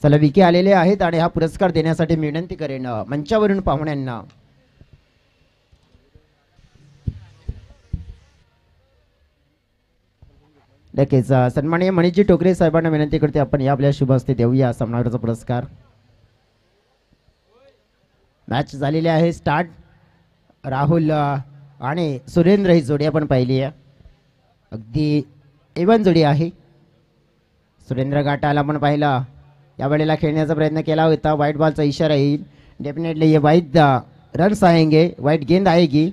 चला विके आलेले आहेत आणि हा पुरस्कार देण्यासाठी मी विनंती करेन मंचावरून पाहुण्यांना. नक्कीच सन्माननीय मणिजी टोकरे साहेबांना विनंती करते आपण या आपल्या शुभ हस्ते देऊया सामनावीराचा पुरस्कार. मॅच झालेली आहे स्टार्ट. राहुल आणि सुरेंद्र ही जोडी आपण पाहिली आहे, अगदी एवन जोडी आहे. सुरेंद्र घाटाला आपण पाहिला यावेळेला खेळण्याचा प्रयत्न केला होता, व्हाईट बॉलचा इशारा येईल. डेफिनेटली ये वाइट रन्स आएंगे, वाइट गेंद आएगी.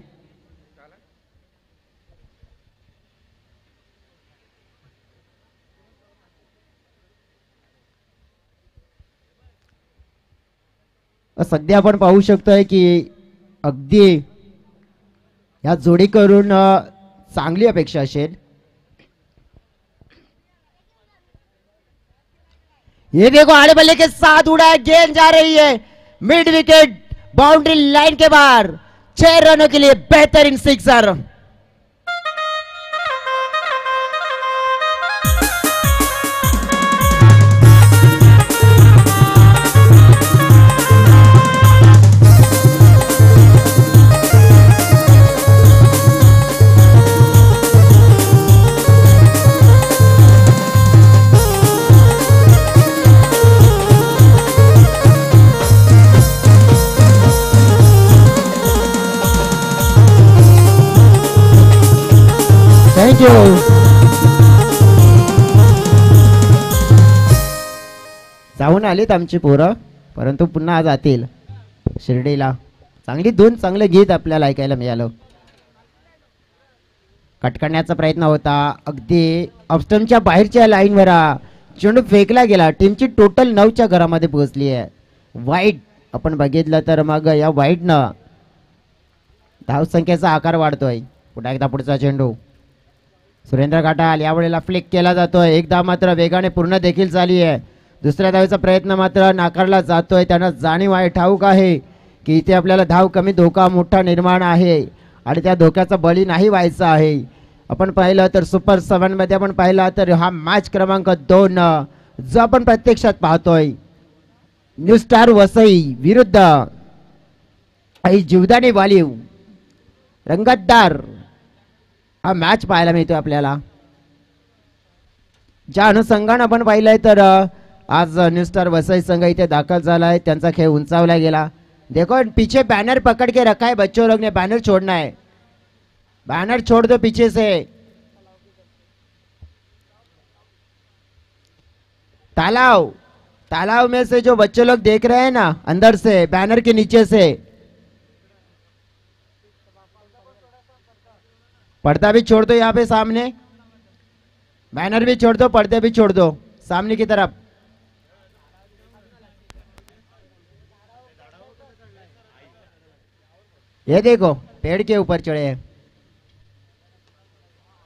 सध्या आपण पाहू शकतोय की अगदी या जोडी करून चांगली अपेक्षा असेल. ये देखो आड़े बल्ले के साथ उड़ा है, गेंद जा रही है मिड विकेट बाउंड्री लाइन के बाहर. 6 रनों के लिए बेहतरीन सिक्सर. थँक्यू. जाऊन आलीत आमची पोरं, परंतु पुन्हा जातील शिर्डीला. चांगले गीत आपल्याला ऐकायला मिळालं. कट करण्याचा प्रयत्न होता, अगदी ऑफस्टमच्या बाहेरच्या लाईनवर चेंडू फेकला गेला. टीमची टोटल 9च्या घरामध्ये पोहोचली आहे. वाईट आपण बघितलं तर मग या वाईटनं धावसंख्येचा आकार वाढतोय. पुन्हा एकदा पुढचा चेंडू सुरेंद्र घाटाल, यावेळेला फ्लिक केला जातोय. एकदा मात्र वेगाने पूर्ण देखील झाली आहे. दुसऱ्या धावेचा प्रयत्न मात्र नाकारला जातोय. त्यांना जाणीव आहे, ठाऊक आहे की इथे आपल्याला धाव कमी धोका मोठा निर्माण आहे आणि त्या धोक्याचा बळी नाही व्हायचा आहे. आपण पाहिलं तर सुपर 7 मध्ये आपण पाहिला तर हा मॅच क्रमांक 2 जो आपण प्रत्यक्षात पाहतोय न्यू स्टार वसई विरुद्ध जीवदानी वालीव रंगतदार हा मॅच पाहायला मिळतो आपल्याला. ज्या अनुषंगाने आपण पाहिलंय तर आज न्यू स्टार वसई संघ इथे दाखल झालाय. त्यांचा खेळ उंचावला गेला. देखो पीछे बैनर पकड़ के रखा है बच्चों लोग ने, बैनर छोड़ना है, बैनर छोड़ दो पीछे से. तालाब में से जो बच्चे लोग देख रहे हैं ना, अंदर से बैनर के नीचे से पर्दा भी छोड़ दो. यहाँ पे सामने बैनर भी छोड़ दो, पर्दे भी छोड़ दो सामने की तरफ. ये देखो पेड़ के ऊपर चढ़े हैं.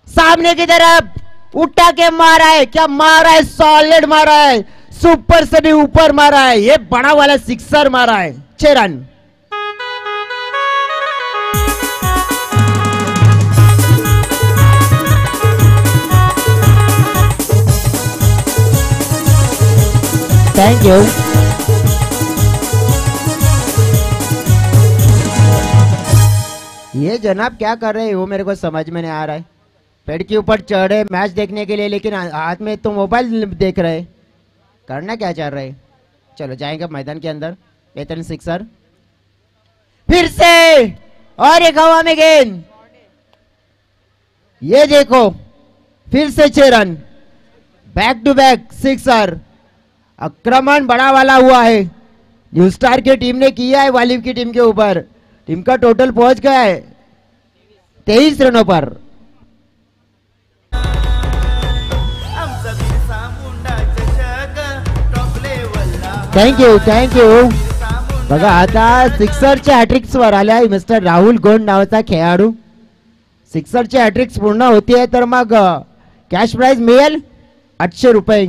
सामने की तरफ उठा के मारा है, क्या मारा है, सॉलिड मारा है, सुपर से भी ऊपर मारा है. ये बड़ा वाला सिक्सर मारा है. 6 रन. Thank you. ये जनाब क्या कर रहे हैं वो मेरे को समझ में नहीं आ रहा है. पेड़ के ऊपर चढ़े मैच देखने के लिए, लेकिन हाथ में तो मोबाइल देख रहे. करना क्या चाह रहे. चलो जाएंगे मैदान के अंदर. बेहतरीन सिक्सर फिर से और एक हवा में गेंद. ये देखो फिर से 6 run. Back to back sixer. आक्रमण बड़ा वाला हुआ है न्यू स्टार की टीम ने किया है वालिव की टीम के ऊपर. टीम का टोटल पहुंच गया है 23 रनों पर. Thank you. बघा आता सिक्सरच्या हॅट्रिक्स वर आले आहे मिस्टर राहुल गोंड नावाचा खेळाडू. सिक्सरची हॅट्रिक्स पूर्ण होतीये तर मग कॅश प्राइज मिळेल 800 रुपये.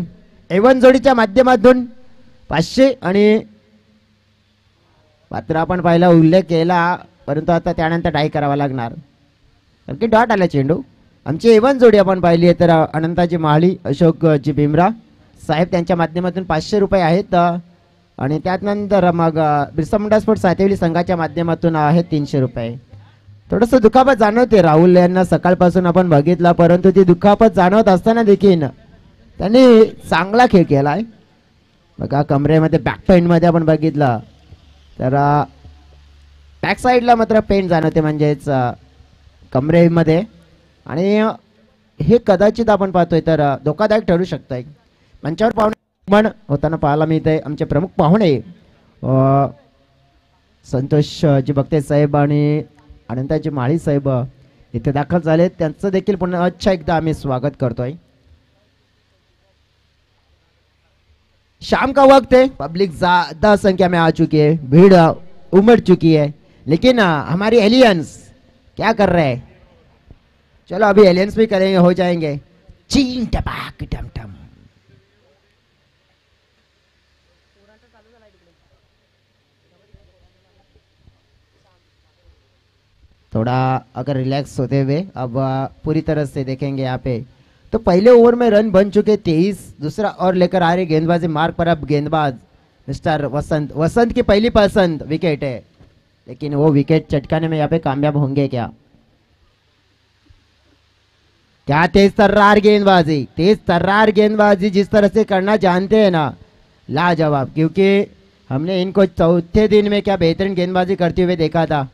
एवन जोडीच्या माध्यमातून 500 आणि मात्र आपण पाहिला उल्लेख केला, परंतु आता त्यानंतर डाय करावा लागणार कारण की डॉट आला चेंडू. आमची एवन जोडी आपण पाहिली आहे तर अनंताजी माळी, अशोक जी भीमरा, साहेब त्यांच्या माध्यमातून 500 रुपये आहेत आणि त्यानंतर मग बिरसा मुंडा स्पोर्ट्स सातेवली संघाच्या माध्यमातून आहेत 300 रुपये. थोडंसं दुखापत जाणवते राहुल यांना सकाळपासून आपण बघितला, परंतु ती दुखापत जाणवत असताना देखील त्यांनी चांगला खेळ केलाय. बघा कमरेमध्ये बॅक पेनमध्ये आपण बघितलं तर बॅक साईडला मात्र पेन जाणवते म्हणजेच कमरेमध्ये, आणि हे कदाचित आपण पाहतोय तर धोकादायक ठरू शकतंय. मंचावर पाहुणे होताना पाहायला मिळतंय आमचे प्रमुख पाहुणे संतोषजी बघते साहेब आणि अनंताजी माळी साहेब इथे दाखल झाले. त्यांचं देखील पुन्हा अच्छा एकदा आम्ही स्वागत करतोय. शाम का वक्त है, पब्लिक ज्यादा संख्या में आ चुकी है, भीड़ उमड़ चुकी है, लेकिन हमारी एलियंस क्या कर रहे हैं? चलो अभी एलियंस भी करेंगे, हो जाएंगे. चीन टपाक टम टम. थोड़ा अगर रिलैक्स होते हुए अब पूरी तरह से देखेंगे यहाँ पे. तो पहले ओवर में रन बन चुके 23, दूसरा और लेकर आ रहे गेंदबाजी मार्ग पर. अब गेंदबाज मिस्टर वसंत की पहली पसंद विकेट है, लेकिन वो विकेट चटकाने में यहाँ पे कामयाब होंगे क्या? क्या तेज तर्रार गेंदबाजी जिस तरह से करना जानते हैं ना, लाजवाब. क्योंकि हमने इनको चौथे दिन में क्या बेहतरीन गेंदबाजी करते हुए देखा था.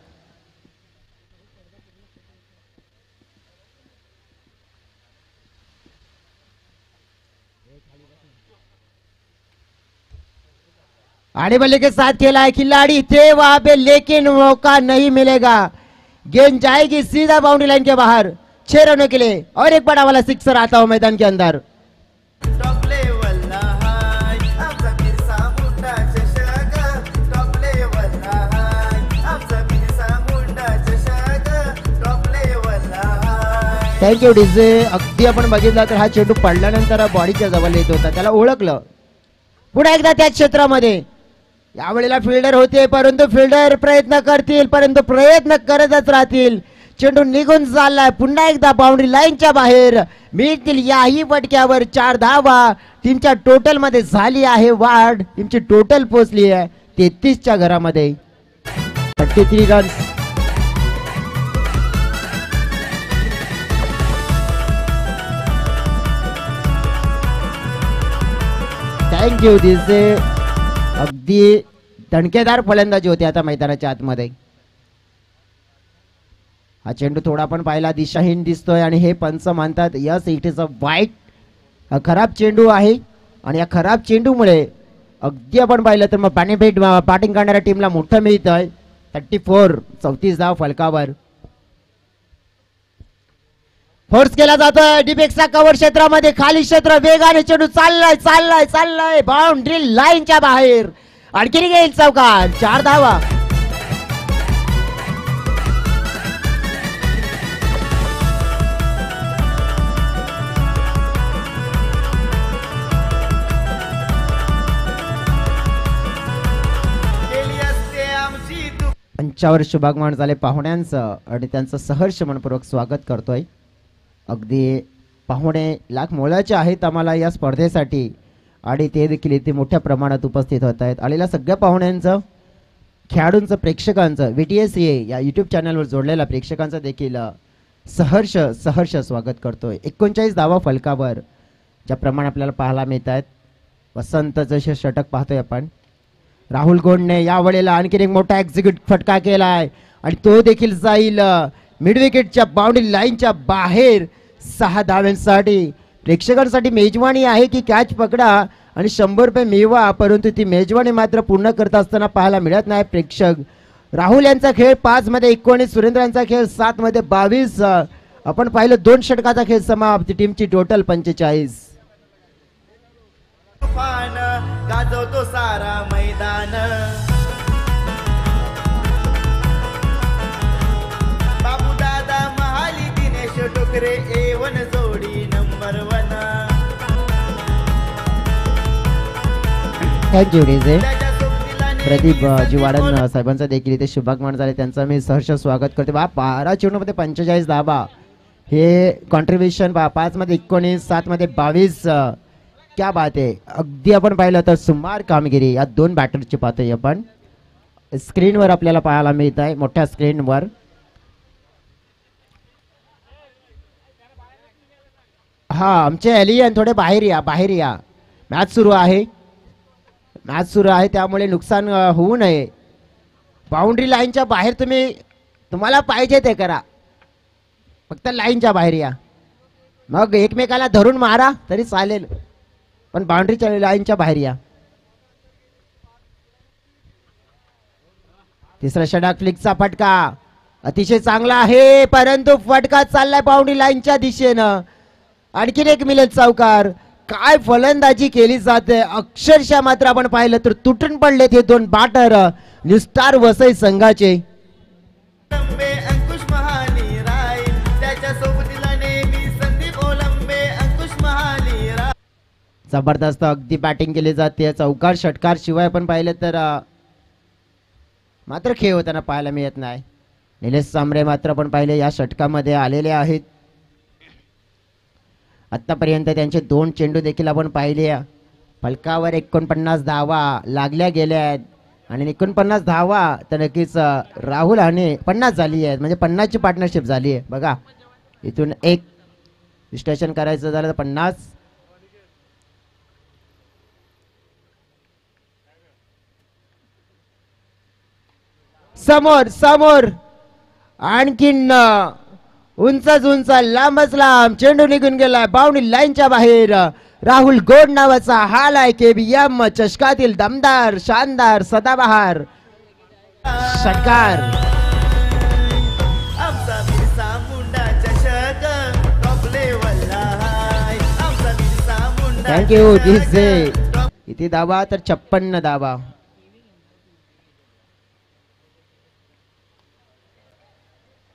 आड़े बल्ले के साथ खेला है, खिलाड़ी थे वहां पे लेकिन मौका नहीं मिलेगा. गेंद जाएगी सीधा बाउंड्री लाइन के बाहर 6 रनों के लिए, और एक बड़ा वाला सिक्सर आता हो मैदान के अंदर. Thank you DJ. अगदी आपण बघितला तर हा चेंडू पडल्यानंतर बॉडीच्या जवळ येत होता, त्याला ओळखलं. पुन्हा एकदा त्या क्षेत्रामध्ये यावेळेला फिल्डर होते, परंतु फिल्डर प्रयत्न करतील, परंतु प्रयत्न करतच राहतील. चेंडू निघून चाललाय, पुन्हा एकदा बाउंड्री लाईनच्या बाहेर. मिळतील याही फटक्यावर 4 धावा. टीमच्या टोटल मध्ये झाली आहे वाढ. टीमची टोटल पोहोचली आहे 33च्या घरामध्ये 33 रन्स. थँक्यू दिसे. अगदी दणकेदार फलंदाजी होती आता मैदानाच्या आतमध्ये. हा चेंडू थोडा पण पाहिला दिशाहीन दिसतोय आणि हे पंच मानतात यस इट इज अ वाईट. हा खराब चेंडू आहे आणि या खराब चेंडूमुळे अगदी आपण पाहिलं तर मग बेनिफिट बॅटिंग करणाऱ्या टीमला मोठं मिळतंय. 34 धाव फलकावर. फोर्स केला जातोय डिपेक्सचा कव्हर क्षेत्रामध्ये, खाली क्षेत्र, वेगाने चेंडू चाललाय बाउंड्री लाईनच्या बाहेर. आणखी घेईल चौकार. 4 धावा. मंचावर शुभागमन झाले पाहुण्यांचं आणि त्यांचं सहर्ष मनपूर्वक स्वागत करतोय. अगदी पाहुणे लाख मोलाचे आहेत आम्हाला या स्पर्धेसाठी आणि ते देखील इथे मोठ्या प्रमाणात उपस्थित होत आहेत. आलेल्या सगळ्या पाहुण्यांचं, खेळाडूंचं, प्रेक्षकांचं, VTSA या यूट्यूब चॅनलवर जोडलेल्या प्रेक्षकांचं देखील सहर्ष स्वागत करतोय. 39 धावा फलकावर ज्याप्रमाणे आपल्याला पाहायला मिळत आहेत. वसंतचं षटक पाहतोय आपण. राहुल गोंडने यावेळेला आणखी एक मोठा एक्झिक्यूट फटका केलाय आणि तो देखील जाईल मिड विकेटच्या बाउंड्री लाईनच्या बाहेर. 6 धाव्यांसाठी. प्रेक्षकांसाठी मेजवानी आहे की कॅच पकडा आणि 100 रुपये मिळवा, परंतु ती मेजवानी मात्र पूर्ण करत असताना पाहायला मिळत नाही. प्रेक्षक राहुल यांचा खेळ 5 मध्ये 19, सुरेंद्र यांचा खेळ 7 मध्ये 22. आपण पाहिलं 2 षटकाचा खेळ समाप्त. टीमची टोटल 45. गाजवतो सारा मैदान. बाबू दादा महाली, दिनेश टोकरे, A1 जोडी number 1. Thank you DJ. Pradeep Jiwadan साहेबांचा देखील इथे शुभागमन झाले, त्यांचं मी सहर्ष स्वागत करते. 12 चेंडूमध्ये 45 धावा हे कॉन्ट्रीब्युशन. 5 मध्ये 19, 7 मध्ये 22. क्या बात आहे. अगदी आपण पाहिलं तर सुमार कामगिरी या दोन बॅटरची पाहतोय आपण स्क्रीनवर आपल्याला पाहायला मिळत आहे मोठ्या स्क्रीनवर. हा आमचे एलियन थोडे बाहेर या बाहेर या. मॅच सुरू आहे त्यामुळे नुकसान होऊ नये. बाउंड्री लाईनच्या बाहेर तुम्हाला पाहिजे ते करा. फक्त लाईनच्या बाहेर या. मग एकमेकाला धरून मारा तरी चालेल पण बाउंड्रीच्या लाईनच्या बाहेर या. तिसरा षटक फ्लिकचा फटका अतिशय चांगला आहे परंतु फटका चाललाय बाउंड्री लाईनच्या दिशेनं. आणखीन एक मिळेल चौकार. काय फलंदाजी केली जाते अक्षरशः. मात्र आपण पाहिलं तर तुटून पडलेत हे दोन बॅटर न्यू स्टार वसई संघाचे. ओलंबे अंकुश महाली राय त्याच्या सोबतीला नेहमी संदीप ओलंबे अंकुश महाली राय. जबरदस्त अगदी बॅटिंग केली जाते. चौकार षटकार शिवाय पण पाहिलं तर मात्र खेळ होताना पाहायला मिळत नाही. निलेश सांबरे मात्र आपण पाहिले या षटकामध्ये आलेले आहेत. आतापर्यंत त्यांचे 2 चेंडू देखील आपण पाहिले. फलकावर 49 धावा लागल्या गेल्या आहेत आणि 49 धावा तर नक्कीच राहुल आणि 50 झाली आहेत म्हणजे 50 ची पार्टनरशिप झाली आहे. बघा इथून एक विश्लेषण करायचं झालं तर 50. समोर समोर आणखीन उंचच उंच लांबच लांब चेंडू निघून गेलाय बाउंड्री लाईनच्या बाहेर. राहुल गोड नावाचा हाल आहे केबीएम चषकातील दमदार शानदार सदाबहार षटकार. आमचा बिरसा मुंडा चषक टॉप लेवलला हाय. आमचा बिरसा मुंडा थँक्यू दिस किती धावा तर 56 धावा.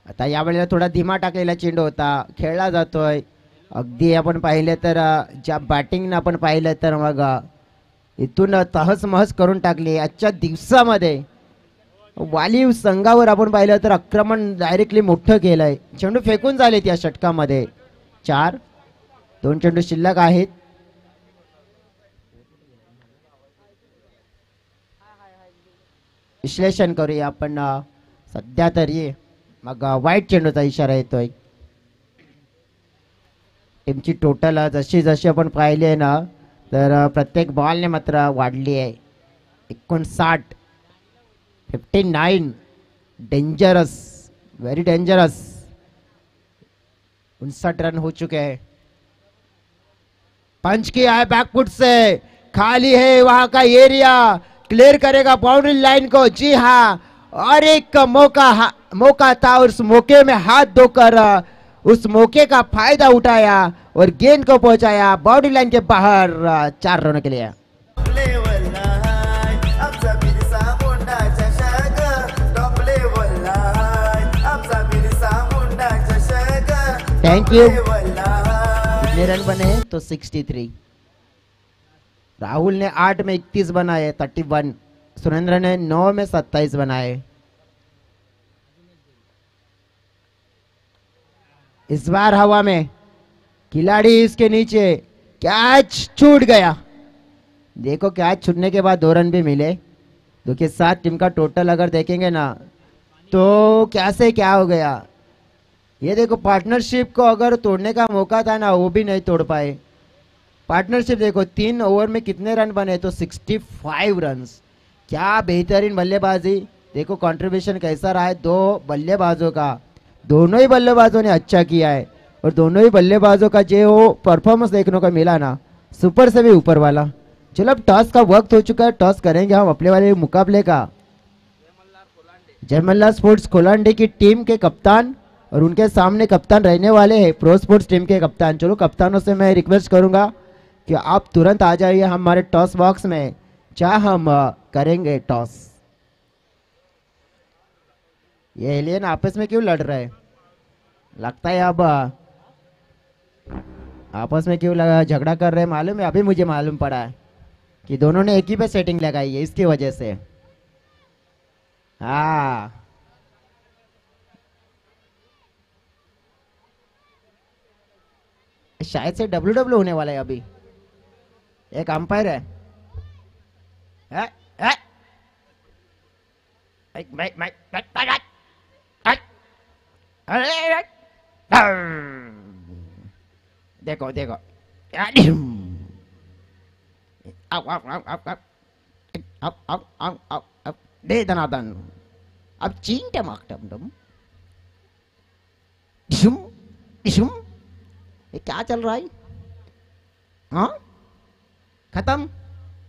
आता यावेळेला थोडा धीमा टाकलेला चेंडू होता खेळला जातोय. अगदी आपण पाहिलं तर ज्या बॅटिंगनं आपण पाहिलं तर मग इथून तहस महस करून टाकली आजच्या दिवसामध्ये. वालीव संघावर आपण पाहिलं तर आक्रमण डायरेक्टली मोठं केलंय. चेंडू फेकून झालेत या षटकामध्ये 4. 2 चेंडू शिल्लक आहेत. विश्लेषण करूया आपण सध्या तरी. मग वाईट चेंडूचा इशारा येतोय. टीमची टोटल जशी जशी आपण पाहिली आहे ना तर प्रत्येक बॉलने मात्र वाढली आहे. 59 59 डेंजरस वेरी डेंजरस. 59 रन हो चुके हैं. पंच किया है बैकफुट से खाली है वहां का एरिया क्लियर करेगा बाउंड्री लाइन को. जी हाँ और एक मौका था और उस मौके में हाथ धोकर उस मौके का फायदा उठाया और गेंद को पहुंचाया बाउंड्री लाइन के बाहर 4 रनों के लिए. टॉप लेवलला हाय. आमचा बिरसा मुंडा चषक टॉप लेवलला हाय. आमचा बिरसा मुंडा चषक थैंक यू. लेवलला हाय. कितने रन बने तो 63. राहुल ने 8 में 31 बनाए 31. सुरेंद्र ने 9 में 27 बनाए. इस बार हवा में खिलाड़ी इसके नीचे कैच छूट गया. देखो कैच छूटने के बाद 2 रन भी मिले. 2 के साथ टीम का टोटल अगर देखेंगे ना तो क्या से क्या हो गया. ये देखो पार्टनरशिप को अगर तोड़ने का मौका था ना वो भी नहीं तोड़ पाए. पार्टनरशिप देखो 3 ओवर में कितने रन बने तो 65 रन. क्या बेहतरीन बल्लेबाजी. देखो कंट्रीब्यूशन कैसा रहा है 2 बल्लेबाजों का. दोनों ही बल्लेबाजों ने अच्छा किया है और दोनों ही बल्लेबाजों का जो परफॉर्मेंस देखने को मिला ना सुपर से भी ऊपर वाला. चलो अब टॉस का वक्त हो चुका है. टॉस करेंगे हम अपने वाले मुकाबले का. जयमल्ला स्पोर्ट्स कोलांडी की टीम के कप्तान और उनके सामने कप्तान रहने वाले हैं प्रो स्पोर्ट्स टीम के कप्तान. चलो कप्तानों से मैं रिक्वेस्ट करूंगा कि आप तुरंत आ जाइए हमारे टॉस बॉक्स में जहाँ हम करेंगे टॉस. ये एलियन आपस में क्यों लड़ रहे हैं. लगता है अब आपस में क्यों झगड़ा कर रहे हैं मालूम है. अभी मुझे मालूम पड़ा है कि दोनों ने एक ही पे सेटिंग लगाई है इसकी वजह से. हाँ शायद से डब्ल्यू होने वाला है अभी. एक अंपायर आहे. देखो देखो दे दनादन अब चींटे मागटम तुम डिशुम डिशुम. ये क्या चल रहा है? हाँ खत्म,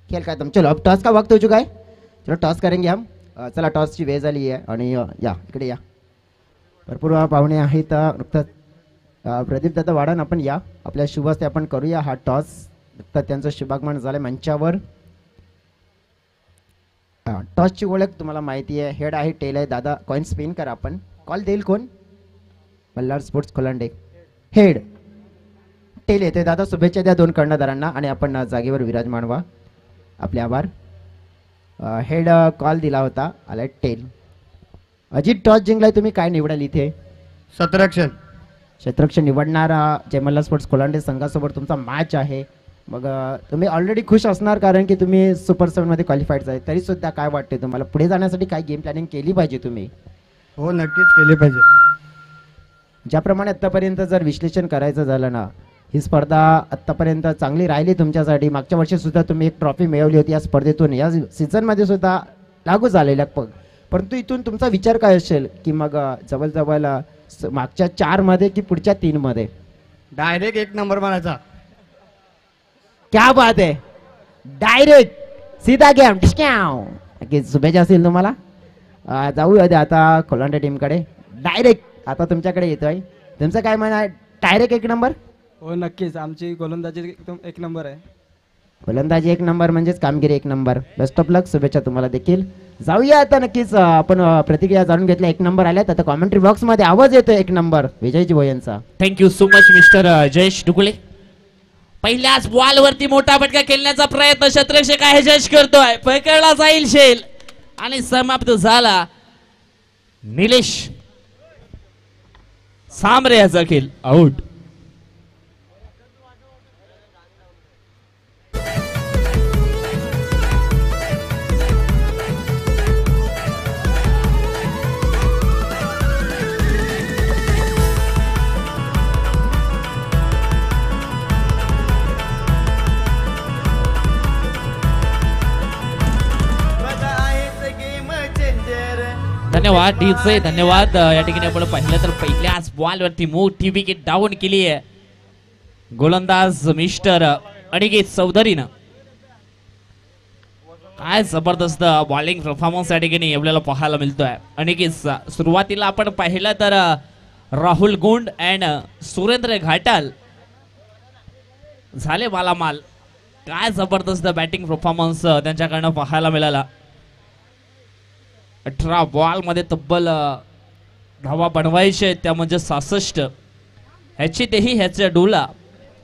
खेल खत्म. चलो अब टॉस का वक्त हो चुका है. चलो टॉस करेंगे हम. चला टॉसची वेळ झाली आहे आणि या इकडे या. भरपूर पाहुणे आहेत. नुकतंच प्रदीप दादा वाढन आपण या, आपल्या शुभ हस्ते आपण करूया हा टॉस. नुकतंच त्यांचं शुभागमन झालं मंचावर. टॉसची ओळख तुम्हाला माहिती आहे. हेड आहे, टेल आहे. दादा कॉइन स्पिन करा. आपण कॉल देईल कोण? मल्हार स्पोर्ट्स कोलंडे. हेड टेल येते. दादा शुभेच्छा द्या दोन कर्णधारांना आणि आपण जागेवर विराजमान व्हा. आपले आभार. हेड कॉल दिला होता, आलाय टेल. अजित टॉस जिंकलाय, तुम्ही काय निवडाल इथे? क्षेत्ररक्षण निवडणार. जय मल्हार स्पोर्ट्स कोलंडे संघासोबत तुमचा मॅच आहे. मग तुम्ही ऑलरेडी खुश असणार कारण की तुम्ही सुपर 7 मध्ये क्वालिफाईड आहे. तरी सुद्धा काय वाटते तुम्हाला पुढे जाण्यासाठी काय गेम प्लॅनिंग केली पाहिजे तुम्ही? हो नक्कीच केली पाहिजे. ज्याप्रमाणे आत्तापर्यंत जर विश्लेषण करायचं झालं ना, ही स्पर्धा आत्तापर्यंत चांगली राहिली तुमच्यासाठी. मागच्या वर्षी सुद्धा तुम्ही एक ट्रॉफी मिळवली होती या स्पर्धेतून. या सीझनमध्ये सुद्धा लागू झालेल्या. परंतु इथून तुमचा विचार काय असेल की मग जवळजवळ मागच्या 4 मध्ये की पुढच्या 3 मध्ये डायरेक्ट 1 नंबर मारायचा? क्या बात आहे, डायरेक्ट सीधा गेम डिस्काउं. शुभेच्छा असतील तुम्हाला. जाऊया दे आता कोलंडे टीमकडे. डायरेक्ट आता तुमच्याकडे येतोय. तुमचं काय म्हणणं आहे? Direct 1 number? हो नक्कीच, आमची गोलंदाजी एकदम 1 नंबर आहे. गोलंदाजी 1 नंबर म्हणजेच कामगिरी 1 नंबर. बेस्ट ऑफ लक, शुभेच्छा तुम्हाला देखील. जाऊया आता नक्कीच. आपण प्रतिक्रिया जाणून घेतल्या. 1 नंबर आल्यात. आता कॉमेंट्री बॉक्स मध्ये आवाज येतोय 1 नंबर विजयजी भोयांचा. Thank you so much mister Jayesh Dukule. पहिल्याच बॉल वरती मोठा फटका खेळण्याचा प्रयत्न क्षेत्ररक्षक आहे जयेश करतोय. पकडला जाईल शेल आणि समाप्त झाला. निलेश सांबरे याचा खेळ आउट. धन्यवाद डीजे, धन्यवाद. या ठिकाणी आपण पाहिलं तर पहिल्याच बॉल वरती मोठी विकेट डाऊन केली आहे गोलंदाज मिस्टर अनिकेत चौधरीनं. काय जबरदस्त बॉलिंग परफॉर्मन्स या ठिकाणी आपल्याला पाहायला मिळतोय अनिकेतचा. सुरुवातीला आपण पाहिलं तर राहुल गुंड अँड सुरेंद्र घाटाल झाले मालामाल. काय जबरदस्त बॅटिंग परफॉर्मन्स त्यांच्याकडनं पाहायला मिळाला. 18 बॉल मध्ये तब्बल धावा बनवायचे त्या म्हणजे 66. ह्याची तेही ह्याच्या डोला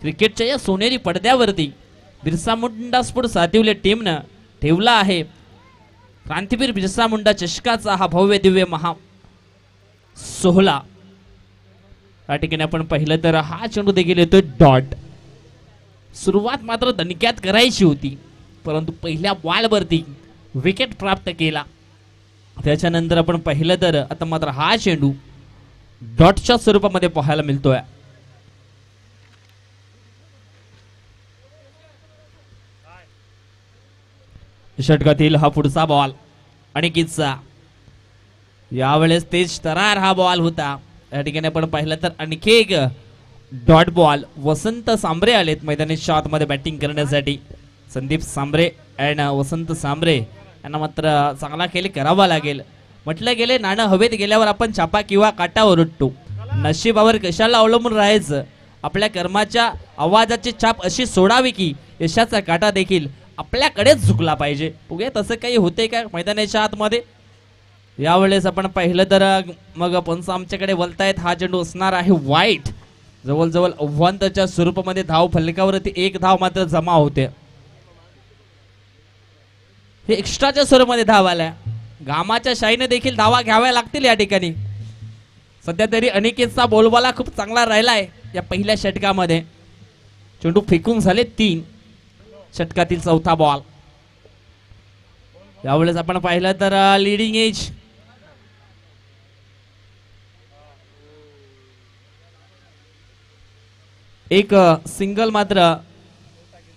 क्रिकेटच्या या सोनेरी पडद्यावरती बिरसा मुंडा स्पोर्ट्स सातिवले टीमनं ठेवला आहे. क्रांतीवीर बिरसा मुंडा चषकाचा हा भव्य दिव्य महा सोहळा. या ठिकाणी आपण पाहिलं तर हा चेंडू देखील येतोय डॉट. सुरुवात मात्र दणक्यात करायची होती परंतु पहिल्या बॉलवरती विकेट प्राप्त केला. त्याच्यानंतर आपण पाहिलं तर आता मात्र हा चेंडू डॉटच्या स्वरूपामध्ये पाहायला मिळतोय. षटकातील हा पुढचा बॉल अनिकेतचा. यावेळेस तेज तरार हा बॉल होता. या ठिकाणी आपण पाहिलं तर आणखी एक डॉट बॉल. वसंत सांबरे आलेत मैदानी शॉट मध्ये बॅटिंग करण्यासाठी. संदीप सांबरे अँड वसंत सांबरे यांना मात्र चांगला खेळ करावा लागेल. म्हटलं गेले नाणं हवेत गेल्यावर आपण छापा किंवा काटा ओरडतो. नशिबावर कशाला अवलंबून राहायचं. आपल्या कर्माच्या आवाजाची छाप अशी सोडावी की यशाचा काटा देखील आपल्याकडेच झुकला पाहिजे. उगे तसं काही होते का मैदानाच्या आतमध्ये. यावेळेस आपण पाहिलं तर मग पंच आमच्याकडे बोलतायत. हा चेंडू असणार आहे वाईट. जवळजवळ अव्वंतच्या स्वरूपामध्ये धाव फलकावरती 1 धाव मात्र जमा होते. हे एक्स्ट्राच्या स्वरूपामध्ये धाव आल्या. घामाच्या शाईने देखील धावा घ्याव्या लागतील या ठिकाणी. सध्या तरी अनिकेतचा बोलबाला खूप चांगला राहिलाय या पहिल्या षटकामध्ये. चेंडू फेकून झाले 3. षटकातील चौथा बॉल. यावेळेस आपण पाहिलं तर लीडिंग एज एक सिंगल मात्र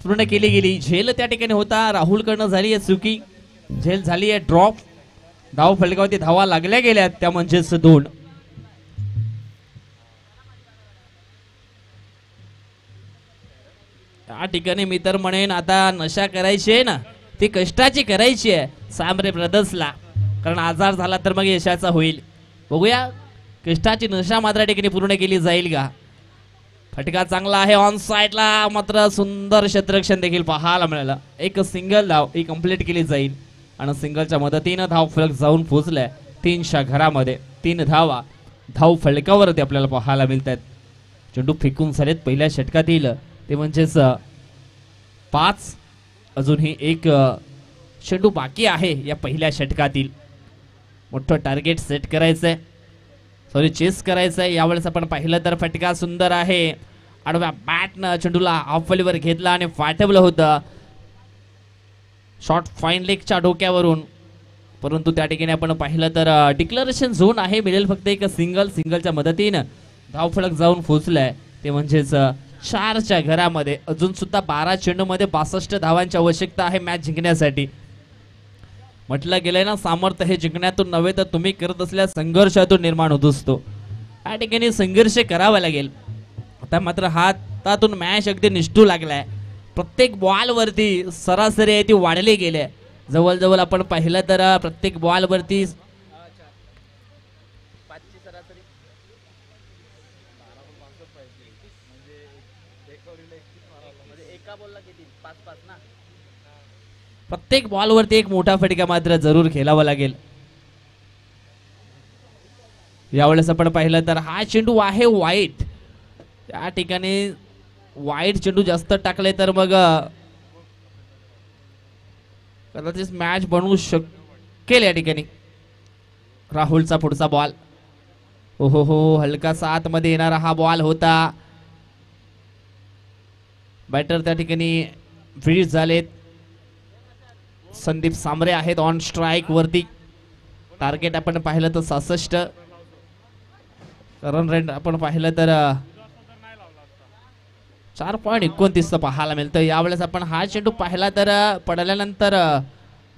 पूर्ण केली गेली. झेल त्या ठिकाणी होता, राहुल कडनं झाली आहे चुकी, झेल झाली आहे ड्रॉप. धाव फलकावरती धावा लागल्या गेल्या त्या म्हणजेच 2. त्या ठिकाणी मी तर म्हणेन आता नशा करायची आहे ना ती कष्टाची करायची आहे सांबरे ब्रदर्सला, कारण आजार झाला तर मग यशाचा होईल. बघूया कष्टाची नशा मात्र या ठिकाणी पूर्ण केली जाईल का. फटका चांगला आहे ऑन साइडला, मात्र सुंदर क्षेत्ररक्षण देखील पाहायला मिळालं. एक सिंगल धाव ही कंप्लीट केली जाईल आणि सिंगलच्या मदतीनं धाव फलक जाऊन पोहोचलाय 3च्या घरामध्ये. 3 धावा धाव फलकावरती आपल्याला पाहायला मिळतात. चेंडू फेकून झालेत पहिल्या षटकातील ते म्हणजेच 5. अजूनही एक चेंडू बाकी आहे या पहिल्या षटकातील. मोठं टार्गेट सेट करायचंय, सॉरी चेस करायचंय. यावेळेस आपण पाहिलं तर फटका सुंदर आहे, आडव्या बॅटनं चेंडूला ऑफ वर घेतला आणि पाठवलं होतं शॉर्ट फाईन लेगच्या डोक्यावरून. परंतु त्या ठिकाणी आपण पाहिलं तर डिक्लरेशन झोन आहे, मिळेल फक्त एक सिंगलच्या मदतीनं धाव फलक जाऊन पोहोचलाय ते म्हणजेच 4च्या घरामध्ये. अजून सुद्धा 12 चेंडूमध्ये 62 धावांची आवश्यकता आहे मॅच जिंकण्यासाठी. म्हटलं गेलंय ना सामर्थ्य हे जिंकण्यातून नव्हे तर तुम्ही करत असलेल्या संघर्षातून निर्माण होत असतो. या ठिकाणी संघर्ष करावा लागेल. आता मात्र हातातून मॅच अगदी निष्ठू लागलाय. प्रत्येक बॉल वरती सरासरी आहे ती वाढली गेली. जवळजवळ आपण पाहिलं तर प्रत्येक बॉल वरती प्रत्येक बॉल वरती एक मोठा फटका मात्र जरूर खेळावा लागेल. यावेळेस आपण पाहिलं तर हा चेंडू आहे वाईट. त्या ठिकाणी वाईट चेंडू जास्त टाकले तर मग कदाचित मॅच बनवू शकेल. या ठिकाणी राहुलचा पुढचा बॉल. ओहो हो, हलकासा आतमध्ये येणारा हा बॉल होता. बॅटर त्या ठिकाणी फ्रीज झालेत. संदीप सांबरे आहेत ऑन स्ट्राइक वरती. टार्गेट आपण पाहिलं तर 66. रन रेट आपण पाहिलं तर 4.29 पाहायला मिळतं. यावेळेस आपण हा चेंडू पाहिला तर पडल्यानंतर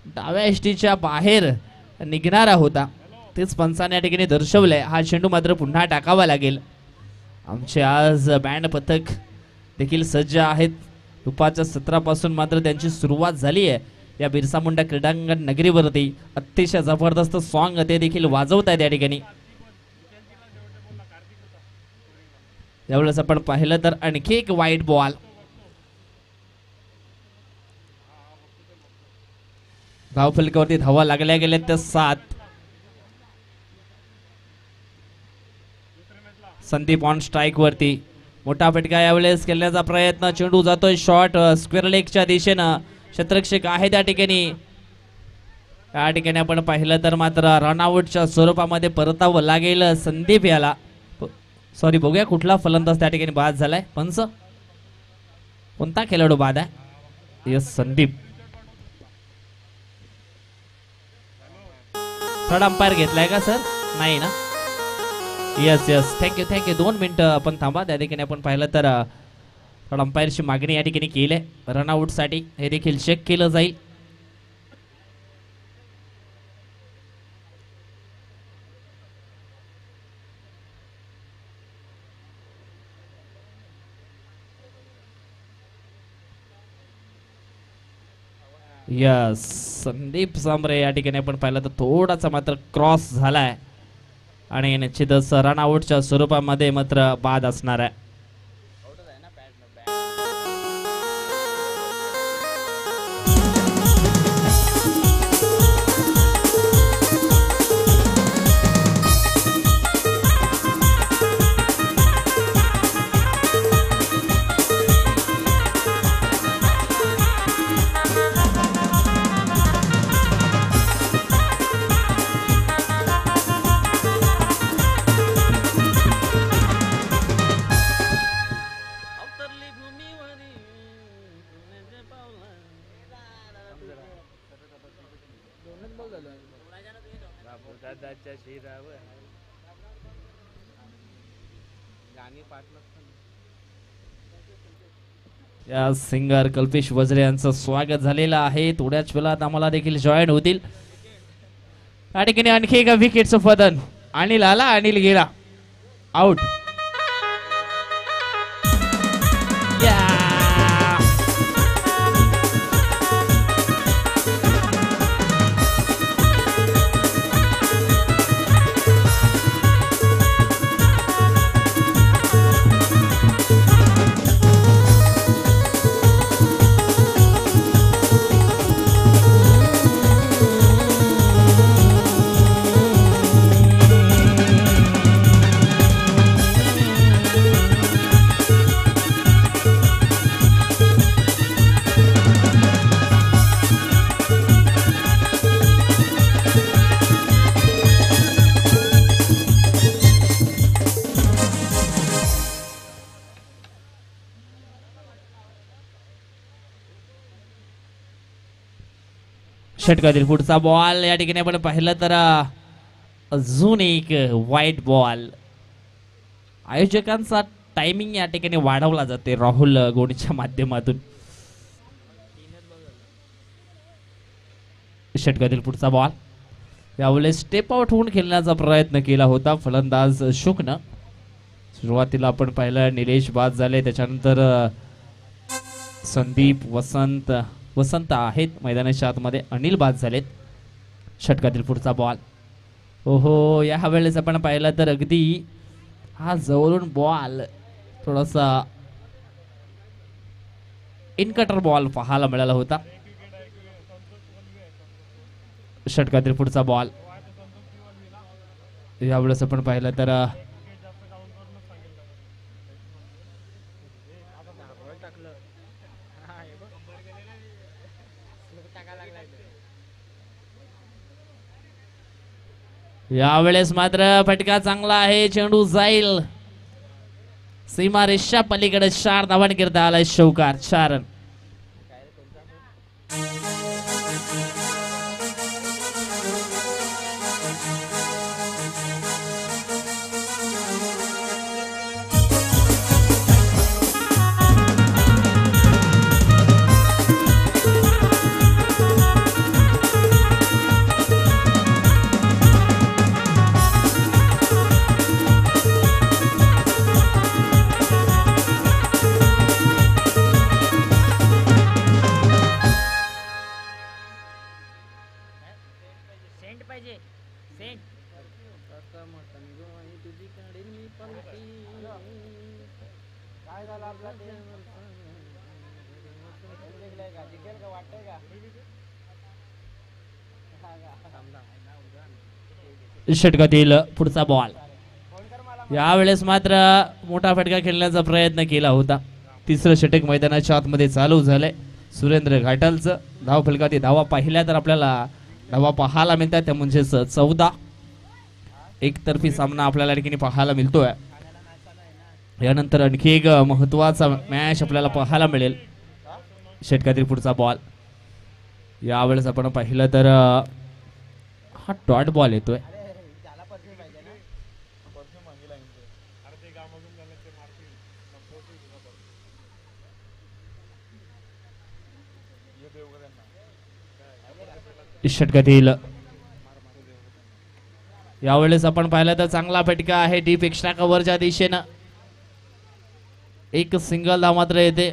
डाव्या एसटीच्या बाहेर निघणारा होता, तेच पंचाने या ठिकाणी दर्शवलंय. हा चेंडू मात्र पुन्हा टाकावा लागेल. आमचे आज बँड पथक देखील सज्ज आहेत. दुपारच्या सत्रापासून मात्र त्यांची सुरुवात झाली आहे. या बिरसा मुंडा क्रीडांगण नगरीवरती अतिशय जबरदस्त सॉन्ग ते देखील वाजवत आहेत या ठिकाणी. यावेळेस आपण पाहिलं तर आणखी एक वाईट बॉल. धाव फलकावरती धावा लागल्या गेल्या त्या 7. संदीप ऑन स्ट्राइक वरती. मोठा फटका यावेळेस खेळण्याचा प्रयत्न. चेंडू जातोय शॉर्ट स्क्वेअर लेगच्या दिशेनं. क्षेत्ररक्षक आहे त्या ठिकाणी. त्या ठिकाणी आपण पाहिलं तर मात्र रनआउटच्या स्वरूपामध्ये परतावं लागेल संदीप याला. सॉरी, बघूया कुठला फलंदाज त्या ठिकाणी बाद झालाय. पंच कोणता खेळाडू बाद आहे? यस, संदीप. थर्ड अंपायर घेतलाय का सर? नाही ना. यस यस, थँक्यू 2 मिनिटं आपण थांबा. त्या ठिकाणी आपण पाहिलं तर थर्ड अंपायरची मागणी या ठिकाणी केली आहे रनआउटसाठी. हे देखील चेक केलं जाईल. यस, संदीप सांबरे या ठिकाणी आपण पाहिलं तर थोडासा मात्र क्रॉस झालाय आणि निश्चितच रनआउटच्या स्वरूपामध्ये मात्र बाद असणार आहे. दादाच्या शिरावर गाणी पाठ नसतं. या सिंगर कल्पेश वज्रे यांचं स्वागत झालेलं आहे. थोड्याच वेळात आम्हाला देखील जॉईन होतील. या ठिकाणी आणखी एका विकेटचं फदन. अनिल आला, अनिल गेला, आउट. षटकातील पुढचा बॉल. या ठिकाणी आपण पाहिलं तर अजून एक वाईट बॉल. आयोजकांचा टायमिंग या ठिकाणी वाढवला जाते राहुल गोणीच्या माध्यमातून. षटकातील पुढचा बॉल. यावेळेस स्टेप आउट होऊन खेळण्याचा प्रयत्न केला होता फलंदाज शुकनं. सुरुवातीला आपण पाहिलं निलेश बाद झाले, त्याच्यानंतर संदीप वसंत आहेत मैदानाच्या आतमध्ये, अनिल बाद झालेत. षटकातील पुढचा बॉल. ओहो, या वेळेस आपण पाहिलं तर अगदी हा जवळून बॉल थोडासा इनकटर बॉल पाहायला मिळाला होता. षटकातील पुढचा बॉल. यावेळेस आपण पाहिलं तर यावेळेस मात्र फटका चांगला आहे. चेंडू जाईल सीमा रेषा पलीकडे. 4 धावांकरिता आलाय शौकार. 4 रन. षटकातील पुढचा बॉल. यावेळेस मात्र मोठा फटका खेळण्याचा प्रयत्न केला होता. तिसरं षटक मैदानाच्या आतमध्ये चालू झालंय. सुरेंद्र घाटलचं धाव फलकातील धावा पाहिल्या तर आपल्याला धावा पाहायला मिळतात, त्या म्हणजेच 14. एकतर्फी सामना आपल्याला ठिकाणी पाहायला मिळतोय. यानंतर आणखी एक महत्वाचा मॅच आपल्याला पाहायला मिळेल. षटकातील पुढचा बॉल. यावेळेस आपण पाहिलं तर हा डॉट बॉल येतोय. षटकातील यावेळेस आपण पाहिलं तर चांगला फटका आहे डीप एक्स्ट्रा कव्हरच्या दिशेनं. एक सिंगल धाव मात्र येते.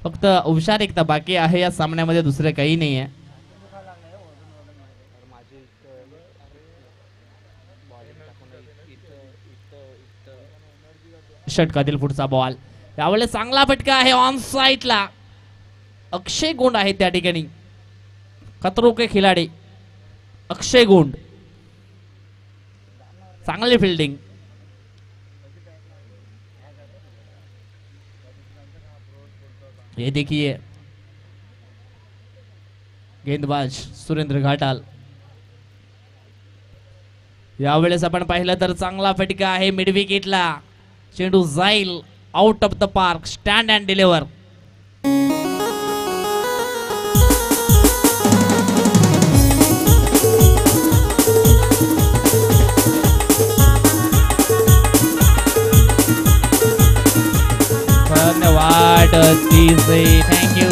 फक्त औपचारिकता बाकी आहे या सामन्यामध्ये, दुसरे काही नाही आहे. षटकातील पुढचा बॉल. यावेळेस चांगला फटका आहे ऑन साइडला. अक्षय गोंड आहे त्या ठिकाणी. खतरो के खिलाडी अक्षय गोंड. चांगली फिल्डिंग. ये देखिए गेंदबाज सुरेंद्र घाटाल. यावेळेस आपण पाहिलं तर चांगला फटका आहे मिड विकेटला. चेंडू जाईल out of the park. Stand and deliver. धन्यवाद थँक्यू.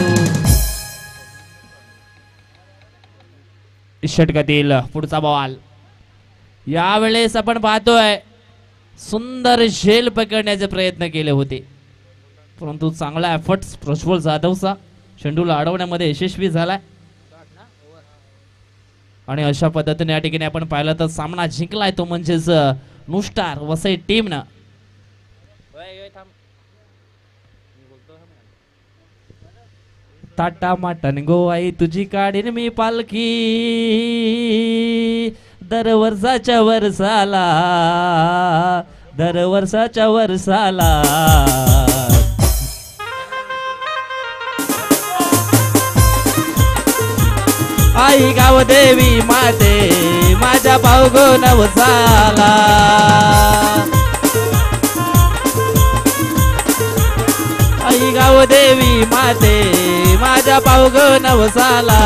षटकातील पुढचा बॉल. यावेळेस आपण पाहतोय सुंदर झेल पकडण्याचे प्रयत्न केले होते, परंतु चांगला एफर्ट्स प्रज्वल जाधवचा चेंडूला अडवण्यामध्ये यशस्वी झालाय. आणि अशा पद्धतीने या ठिकाणी आपण पाहिलं तर सामना जिंकलाय तो म्हणजेच नुस्टार वसई टीमनं. ताटा माटन गोवाई तुझी काढीन मी पालखी दर वर्षाच्या वर्षाला आई गाव देवी माते माझ्या पावगो नवसाला. आई गाव देवी माते माझ्या पावगो नवसाला.